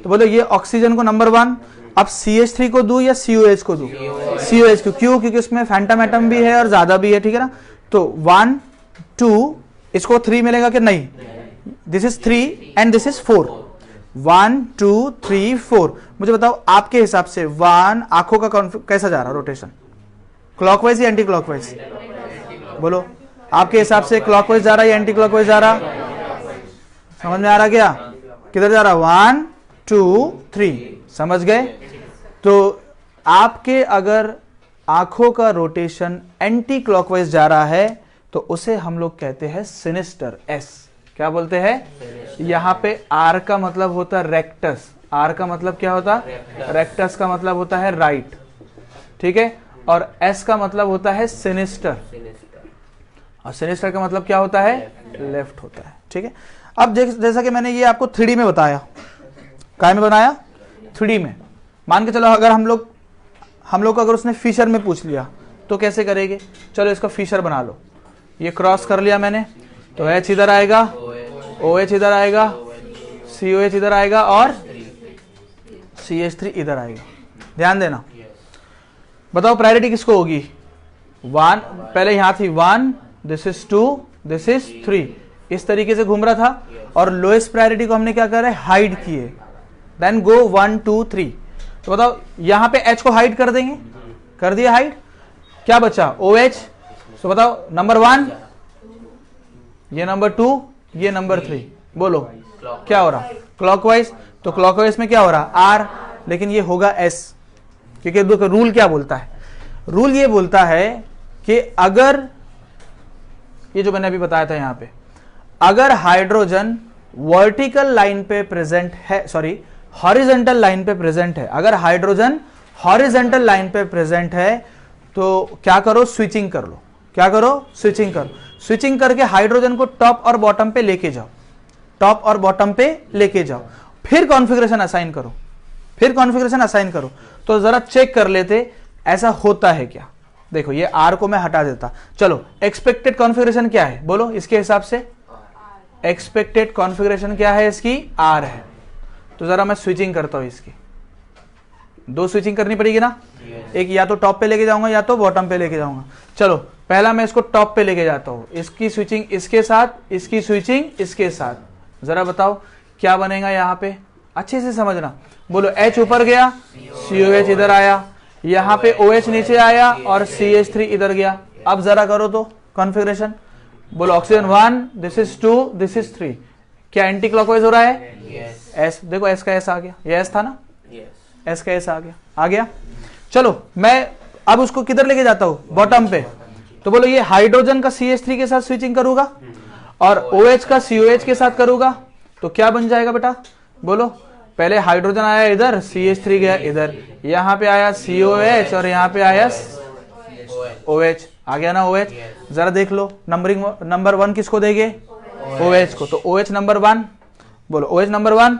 तो बोलो ये ऑक्सीजन को नंबर 1, अब CH3 को दूं या COH को दूं, COH को, क्यों, क्योंकि उसमें फैंटम एटम भी है और ज्यादा भी है, ठीक है ना। तो 1 2, इसको 3 मिलेगा कि नहीं, this is 3 and this is 4, 1 2 3 4। मुझे बताओ आपके हिसाब से 1 आंखों का कैसा जा रहा रोटेशन, क्लॉकवाइज या एंटी क्लॉकवाइज, बोलो आपके हिसाब से क्लॉकवाइज जा रहा है या एंटी क्लॉकवाइज जा रहा, समझ में आ रहा क्या, किधर जा रहा, 1 2 3, समझ गए। तो आपके अगर आंखों का रोटेशन एंटी क्लॉकवाइज जा रहा है तो उसे हम लोग कहते हैं सिनिस्टर, S क्या बोलते हैं, यहाँ पे R का मतलब होता है रेक्टस, R का मतलब क्या होता है, रेक्टस का मतलब होता है राइट, ठीक है, और S का मतलब होता है सिनिस्टर, और सिनिस्टर का मतलब क्या होता है, लेफ्ट होता है, ठीक है। अब जैसा कि मैंने ये आपको 3D में बताया, काय में बनाया, 3D में। मान के चलो अगर हम लोग को अगर उसने फिशर में पूछ लिया तो कैसे करेंगे, चलो इसका फिशर बना लो, ये क्रॉस कर लिया मैंने, तो H इधर आएगा, OH इधर आएगा, COH इधर आएगा और CH3 इधर आएगा, ध्यान देना। बताओ प्रायोरिटी किसको होगी, 1, पहले यहां थी 1, दिस इज 2, दिस इज 3, इस तरीके से घूम रहा था, और लोएस्ट प्रायोरिटी को हमने क्या करा है, हाइड किए, देन गो 1 2 3। तो बताओ यहां पे H को हाइड कर देंगे, कर दिया हाइड, क्या बचा, OH, तो बताओ नंबर 1, ये नंबर 2, ये नंबर 3, बोलो क्या हो रहा, क्लॉकवाइज, तो क्लॉकवाइज में क्या हो रहा, R, लेकिन ये होगा S, क्योंकि रूल क्या बोलता है, रूल ये बोलता है कि अगर ये जो मैंने अभी बताया था यहां पे, अगर हाइड्रोजन वर्टिकल लाइन पे प्रेजेंट है, सॉरी हॉरिजॉन्टल लाइन पे प्रेजेंट है, अगर हाइड्रोजन हॉरिजॉन्टल लाइन पे प्रेजेंट है तो क्या करो, स्विचिंग कर लो, क्या करो, स्विचिंग करो, स्विचिंग करके हाइड्रोजन को टॉप और बॉटम पे लेके जाओ, टॉप और बॉटम पे लेके जाओ, फिर कॉन्फ़िगरेशन असाइन करो, फिर कॉन्फ़िगरेशन असाइन करो। तो जरा चेक कर लेते ऐसा होता है क्या, देखो ये R को मैं हटा देता। चलो एक्सपेक्टेड कॉन्फ़िगरेशन क्या है बोलो इसके हिसाब से, एक्सपेक्टेड कॉन्फ़िगरेशन क्या है इसकी, R है। तो जरा मैं स्विचिंग करता हूं इसकी, दो स्विचिंग करनी पड़ेगी ना, एक या तो टॉप पे लेके जाऊंगा या तो बॉटम पे लेके जाऊंगा। चलो पहला मैं इसको टॉप पे लेके जाता हूं, इसकी स्विचिंग इसके साथ, इसकी स्विचिंग इसके साथ। जरा बताओ क्या बनेगा यहाँ पे, अच्छे से समझना। बोलो H ऊपर गया, COH इधर आया, यहाँ पे OH नीचे आया और CH3 इधर गया। अब जरा करो तो कॉन्फ़िगरेशन, बोलो oxygen 1, this is 2, this is 3। क्या एंटी क्लॉकवाइज हो रहा है? S, देखो S का S आ गया, ये S था ना, S का S आ गया। चलो मैं अब उसको किधर लेके जाता हूं, बॉटम पे। तो बोलो ये हाइड्रोजन का CH3 के साथ स्विचिंग करूंगा और OH का COH के साथ करूंगा, तो क्या बन जाएगा बेटा बोलो। पहले हाइड्रोजन आया इधर, CH3 गया इधर, यहाँ पे आया COH और यहाँ पे आया OH, आ गया ना OH। जरा देख लो नंबरिंग, नंबर 1 किसको देंगे, OH को, तो OH नंबर 1, बोलो OH नंबर 1,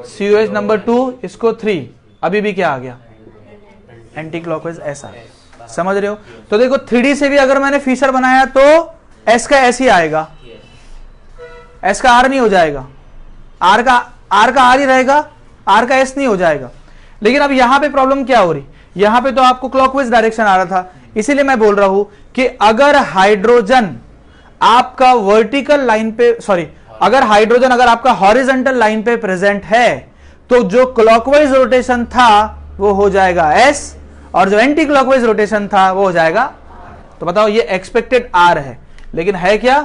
COH नंबर 2, इसको 3, अभी भी क्या आ गया, एंटी क्लॉकवाइज ऐसा, समझ रहे हो। तो देखो 3D से भी अगर मैंने फिशर बनाया तो S का S ही आएगा, S का R नहीं हो जाएगा, R का R ही रहेगा, R का S नहीं हो जाएगा। लेकिन अब यहां पे प्रॉब्लम क्या हो रही, यहां पे तो आपको क्लॉकवाइज डायरेक्शन आ रहा था, इसीलिए मैं बोल रहा हूं कि अगर हाइड्रोजन आपका वर्टिकल लाइन पे, सॉरी, अगर हाइड्रोजन अगर आपका हॉरिजॉन्टल लाइन पे प्रेजेंट है तो जो क्लॉकवाइज रोटेशन था वो हो जाएगा S और जो एंटी क्लॉकवाइज रोटेशन था वो हो जाएगा। तो बताओ ये एक्सपेक्टेड R है लेकिन है क्या,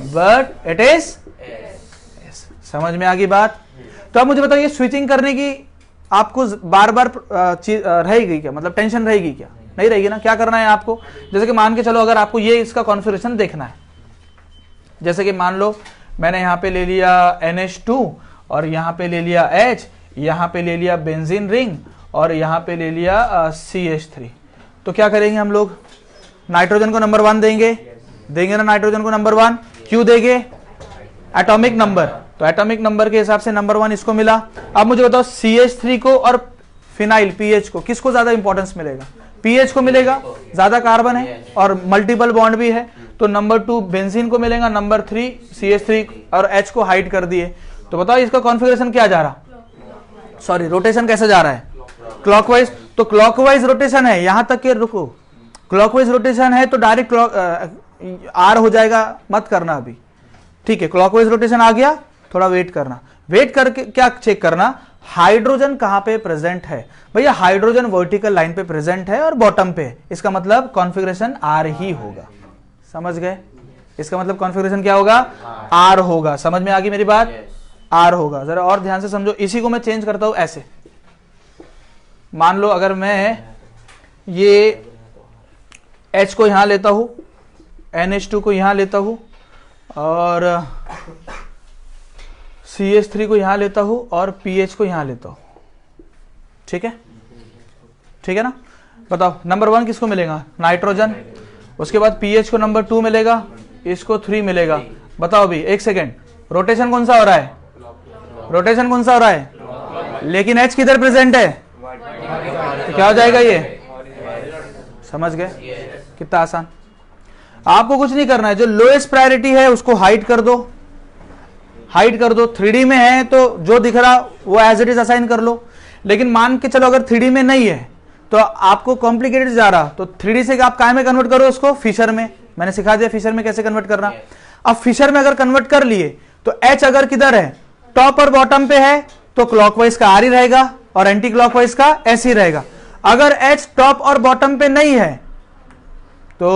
बट इट इज S। समझ में आ गई बात। तो अब मुझे बताओ ये स्विचिंग करने की आपको बार बार रहेगी क्या, मतलब टेंशन रहेगी क्या, नहीं रहेगी ना। क्या करना है आपको, जैसे कि मान के चलो अगर आपको ये इसका कॉन्फ़िगरेशन देखना है, जैसे कि मान लो मैंने यहाँ पे ले लिया NH2 और यहाँ पे ले लिया H, यहाँ पे ले लिया बेंजीन रिंग और यहाँ पे ले लिया CH3। तो क्या करेंगे हम लोग, नाइट्रोजन को नंबर 1 देंगे ना, नाइट्रोजन को नंबर 1 क्यों देंगे, एटॉमिक नंबर, तो एटॉमिक नंबर के हिसाब से नंबर 1 इसको मिला। अब मुझे बताओ CH3 को और फिनाइल PH को किसको ज्यादा इंपॉर्टेंस मिलेगा, PH को मिलेगा, ज्यादा कार्बन है और मल्टीपल बॉन्ड भी है, तो नंबर 2 बेंजीन को मिलेगा, नंबर 3 CH3 और H को हाइड कर दिए। तो बताओ इसका कॉन्फ़िगरेशन क्या जा रहा, सॉरी रोटेशन कैसे जा रहा है, क्लॉकवाइज। तो क्लॉकवाइज रोटेशन है, यहां तक के रुको, क्लॉकवाइज रोटेशन है तो डायरेक्ट R हो जाएगा, मत करना अभी, ठीक है। क्लॉकवाइज रोटेशन आ गया, थोड़ा वेट करना, वेट करके क्या चेक करना, हाइड्रोजन कहां पे प्रेजेंट है। भैया हाइड्रोजन वर्टिकल लाइन पे प्रेजेंट है और बॉटम पे, इसका मतलब कॉन्फ़िगरेशन R ही होगा, समझ गए। इसका मतलब कॉन्फ़िगरेशन क्या होगा, R होगा। समझ में आ गई मेरी बात, R होगा। जरा और ध्यान से समझो, इसी को मैं चेंज करता हूं ऐसे। मान लो अगर मैं ये H को यहां लेता हूं, NH2 को यहां लेता हूं और CH3 को यहां लेता हूं और PH को यहां लेता हूं, ठीक है, ठीक है ना। बताओ नंबर 1 किसको मिलेगा, नाइट्रोजन, उसके बाद PH को नंबर 2 मिलेगा, इसको 3 मिलेगा। बताओ अभी एक सेकेंड, रोटेशन कौन सा हो रहा है, रोटेशन कौन सा हो रहा है, लेकिन H किधर प्रेजेंट है, तो क्या हो जाएगा ये, समझ गए, कितना आसान। आपको कुछ नहीं करना है, जो लोएस्ट प्रायोरिटी है उसको हाइड कर दो, हाइड कर दो। 3D में है तो जो दिख रहा वो एज इट इज असाइन कर लो। लेकिन मान के चलो अगर 3D में नहीं है तो आपको कॉम्प्लिकेटेड जा रहा, तो 3D से आप काय में कन्वर्ट करो उसको, फिशर में। मैंने सिखा दिया फिशर में कैसे कन्वर्ट करना। अब फिशर में अगर कन्वर्ट कर लिए तो H अगर किधर है, टॉप और बॉटम पे है तो क्लॉकवाइज का R ही रहेगा और एंटी क्लॉकवाइज का S ही रहेगा। अगर H टॉप और बॉटम पे नहीं है तो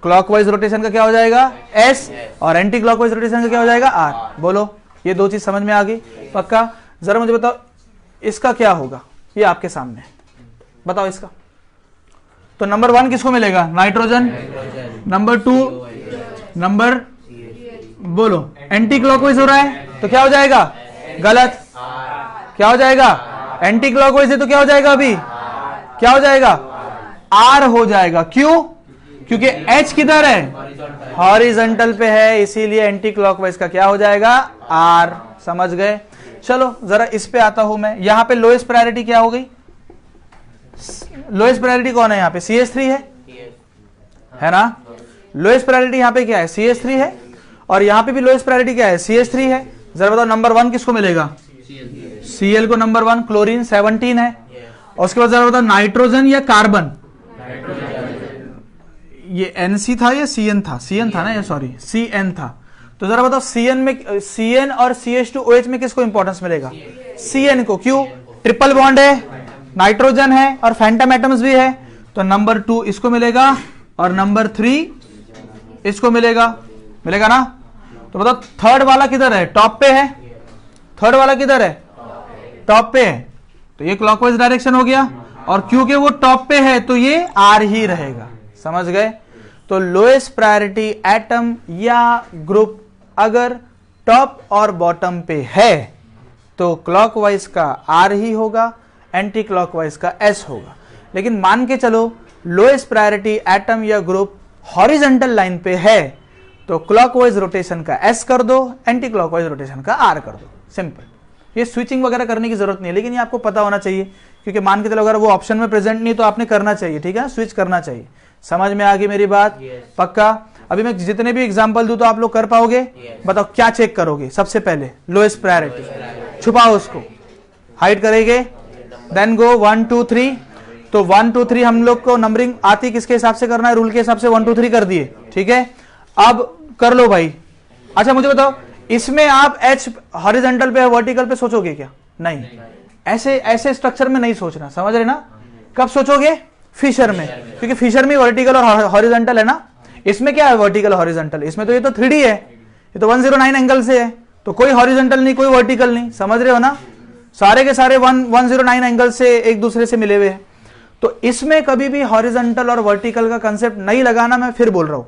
क्लॉकवाइज रोटेशन का क्या हो जाएगा, S, और एंटी क्लॉकवाइज रोटेशन का क्या हो जाएगा, R। बोलो ये दो चीज समझ में आ गई पक्का। जरा मुझे बताओ इसका क्या होगा, ये आपके सामने बताओ इसका। तो नंबर 1 किसको मिलेगा, नाइट्रोजन, नंबर 2 नंबर, बोलो एंटी क्लॉकवाइज हो रहा है तो क्या हो जाएगा, गलत, क्या हो जाएगा, एंटी क्लॉकवाइज है तो क्या हो जाएगा, अभी क्या हो जाएगा, R हो जाएगा। क्यों, क्योंकि H किधर है, हॉरिजॉन्टल पे है, इसीलिए एंटी क्लॉकवाइज का क्या हो जाएगा, R। समझ गए। चलो जरा इस पे आता हूं मैं। यहां पे लोएस्ट प्रायोरिटी क्या हो गई, लोएस्ट प्रायोरिटी कौन है यहाँ पे, CH3 है, है ना। लोएस्ट प्रायोरिटी यहाँ पे क्या है, CH3 है, और यहाँ पे भी लोएस्ट प्रायोरिटी क्या है, CH3 है। जरा बताओ नंबर 1 किसको मिलेगा, Cl को नंबर 1, क्लोरीन 17 है। और उसके बाद जरा बताओ नाइट्रोजन या कार्बन, ये NC था या CN था, CN था ना, ये सॉरी CN था। तो जरा बताओ CN और CH2OH में किसको इंपॉर्टेंस मिलेगा, CN को। क्यों, ट्रिपल बॉन्ड है, नाइट्रोजन है और फैंटम एटम्स भी है, तो नंबर 2 इसको मिलेगा और नंबर 3 इसको मिलेगा, मिलेगा ना। तो बताओ थर्ड वाला किधर है, टॉप पे है, थर्ड वाला किधर है, टॉप पे है, तो ये क्लॉकवाइज डायरेक्शन हो गया। और क्योंकि वो टॉप पे है तो ये R ही रहेगा, समझ गए। तो लोएस्ट प्रायोरिटी एटम या ग्रुप अगर टॉप और बॉटम पे है तो क्लॉकवाइज का R ही होगा, एंटी क्लॉकवाइज का S होगा। लेकिन मान के चलो लोएस्ट प्रायोरिटी एटम या ग्रुप हॉरिजॉन्टल लाइन पे है तो क्लॉकवाइज रोटेशन का S कर दो, एंटी क्लॉकवाइज रोटेशन का R कर दो, सिंपल। ये स्विचिंग वगैरह करने की जरूरत नहीं है, लेकिन ये आपको पता होना चाहिए, क्योंकि मान के चलो अगर वो ऑप्शन में प्रेजेंट नहीं तो आपने करना चाहिए, ठीक है, स्विच करना चाहिए। समझ में आ गई मेरी बात, पक्का। अभी मैं जितने भी एग्जांपल दूं तो आप लोग कर पाओगे। बताओ क्या चेक करोगे, सबसे पहले लोएस्ट प्रायोरिटी, छुपाओ उसको, हाइड करेंगे, देन गो 1 2 3। तो 1 2 3 हम लोग को नंबरिंग आती किसके हिसाब से करना है, रूल के हिसाब से 1 2 3 कर दिए, ठीक है। अब कर लो भाई। अच्छा मुझे बताओ इसमें आप H हॉरिजॉन्टल पे वर्टिकल पे सोचोगे क्या, नहीं, ऐसे स्ट्रक्चर में नहीं सोचना, समझ रहे ना। कब सोचोगे, फिशर में, क्योंकि फिशर में वर्टिकल और हॉरिजॉन्टल है ना। इसमें क्या है वर्टिकल हॉरिजॉन्टल, इसमें तो ये तो 3D है, ये तो 109 एंगल से है, तो कोई हॉरिजॉन्टल नहीं कोई वर्टिकल नहीं, समझ रहे हो ना। सारे के सारे 109 एंगल से एक दूसरे से मिले हुए हैं। तो इसमें कभी भी हॉरिजॉन्टल और वर्टिकल का कंसेप्ट नहीं लगाना, मैं फिर बोल रहा हूं,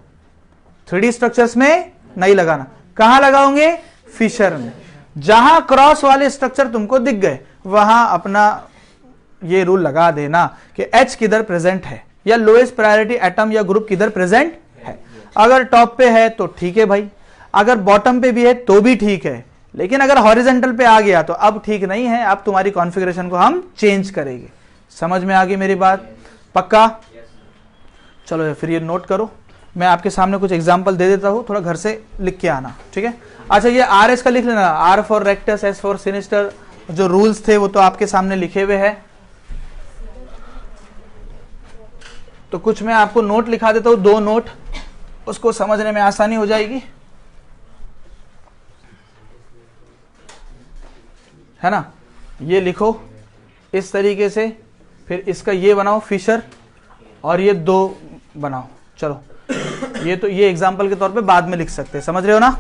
3D स्ट्रक्चर्स में नहीं लगाना। कहां लगाओगे, फिशर में। जहां क्रॉस वाले स्ट्रक्चर तुमको दिख गए वहां अपना ये रूल लगा देना कि H किधर प्रेजेंट है या लोएस्ट प्रायोरिटी एटम या ग्रुप किधर प्रेजेंट है। अगर टॉप पे है तो ठीक है भाई, अगर बॉटम पे भी है तो भी ठीक है, लेकिन अगर हॉरिजॉन्टल पे आ गया तो अब ठीक नहीं है, अब तुम्हारी कॉन्फ़िगरेशन को हम चेंज करेंगे। समझ में आ गई मेरी बात, पक्का। चलो फिर ये नोट करो, मैं आपके सामने कुछ एग्जांपल दे देता हूं, थोड़ा घर से लिख के आना, ठीक है। अच्छा ये RS का लिख लेना, R for rectus, S for sinister. जो रूल्स थे वो तो आपके सामने लिखे हुए हैं, तो कुछ मैं आपको नोट लिखा देता हूं, 2 नोट, उसको समझने में आसानी हो जाएगी, है ना। ये लिखो इस तरीके से, फिर इसका ये बनाओ फिशर, और ये 2 बनाओ। चलो ये तो ये एग्जाम्पल के तौर पे बाद में लिख सकते हैं, समझ रहे हो ना।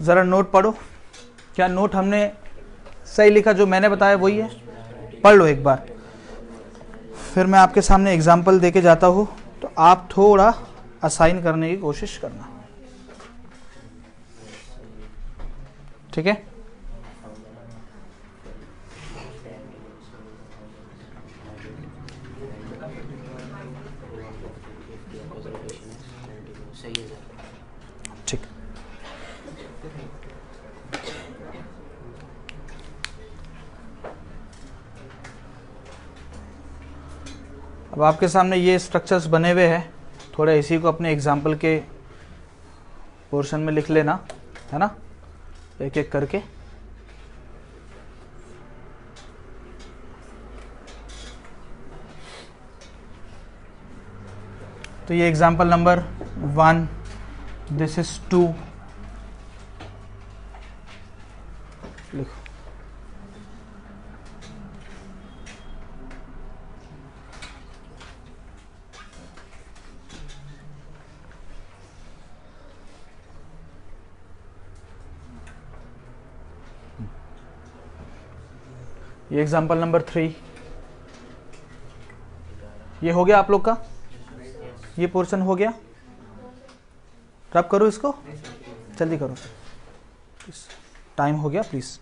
ज़रा नोट पढ़ो, क्या नोट हमने सही लिखा, जो मैंने बताया वही है? पढ़ लो एक बार, फिर मैं आपके सामने एग्जाम्पल देके जाता हूँ, तो आप थोड़ा असाइन करने की कोशिश करना, ठीक है? ठीक। अब आपके सामने ये स्ट्रक्चर्स बने हुए हैं, थोड़ा इसी को अपने एग्जाम्पल के पोर्शन में लिख लेना, है ना, एक एक करके। तो ये एग्जाम्पल नंबर 1, दिस इज 2, लिखो। ये एग्जाम्पल नंबर 3, ये हो गया आप लोग का, ये पोर्शन हो गया। रब करो इसको, जल्दी करो, टाइम हो गया प्लीज।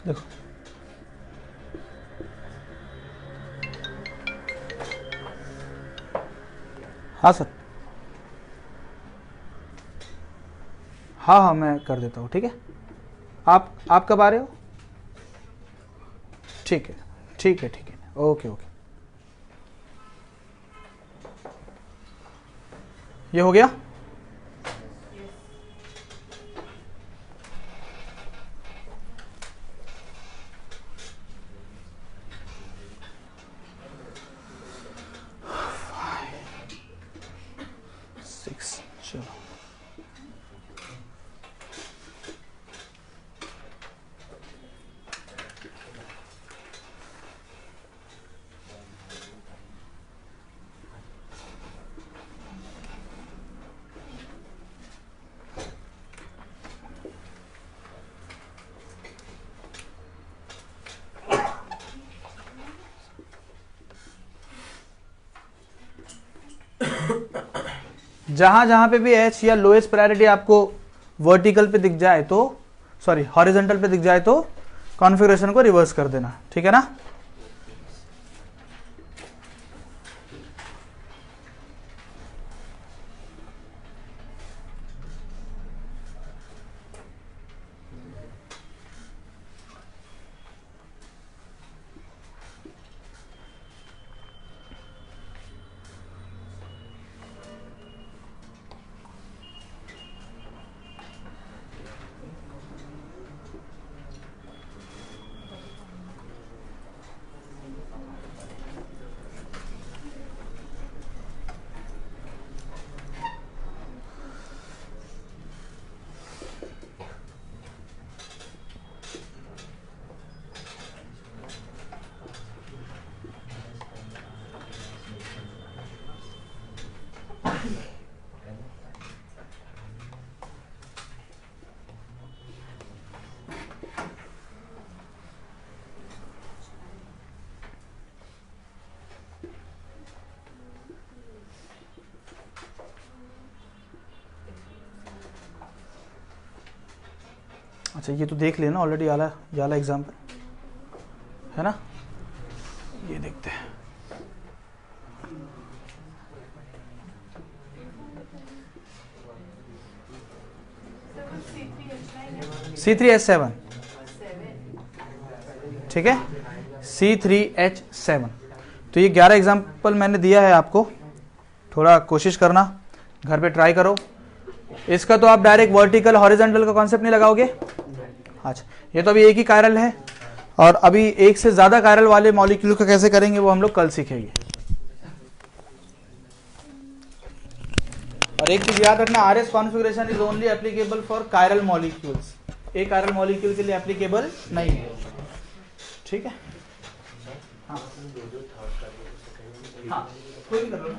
देखो, हाँ सर, हाँ हाँ मैं कर देता हूँ, ठीक है। आप कब आ रहे हो? ठीक है ठीक है ठीक है, ओके ओके। ये हो गया। चलो जहां जहां पे भी एच या लोएस्ट प्रायोरिटी आपको वर्टिकल पे दिख जाए तो, सॉरी हॉरिजॉन्टल पे दिख जाए तो कॉन्फ़िगरेशन को रिवर्स कर देना, ठीक है ना। अच्छा ये तो देख लेना ऑलरेडी, याला एग्जाम्पल है ना, ये देखते हैं। C3H7, ठीक है, C3H7। तो ये 11 एग्जाम्पल मैंने दिया है आपको, थोड़ा कोशिश करना, घर पे ट्राई करो। इसका तो आप डायरेक्ट वर्टिकल हॉरिजॉन्टल का कॉन्सेप्ट नहीं लगाओगे। अच्छा, ये तो अभी एक ही कायरल है, और अभी एक से ज्यादा कायरल वाले मॉलिक्यूल का कैसे करेंगे वो हम लोग कल सीखेंगे। और एक चीज याद रखना, RS configuration is only applicable for chiral molecules, एक कायरल मॉलिक्यूल के लिए एप्लीकेबल नहीं है, ठीक है। हाँ हाँ, कोई भी कर लो ना।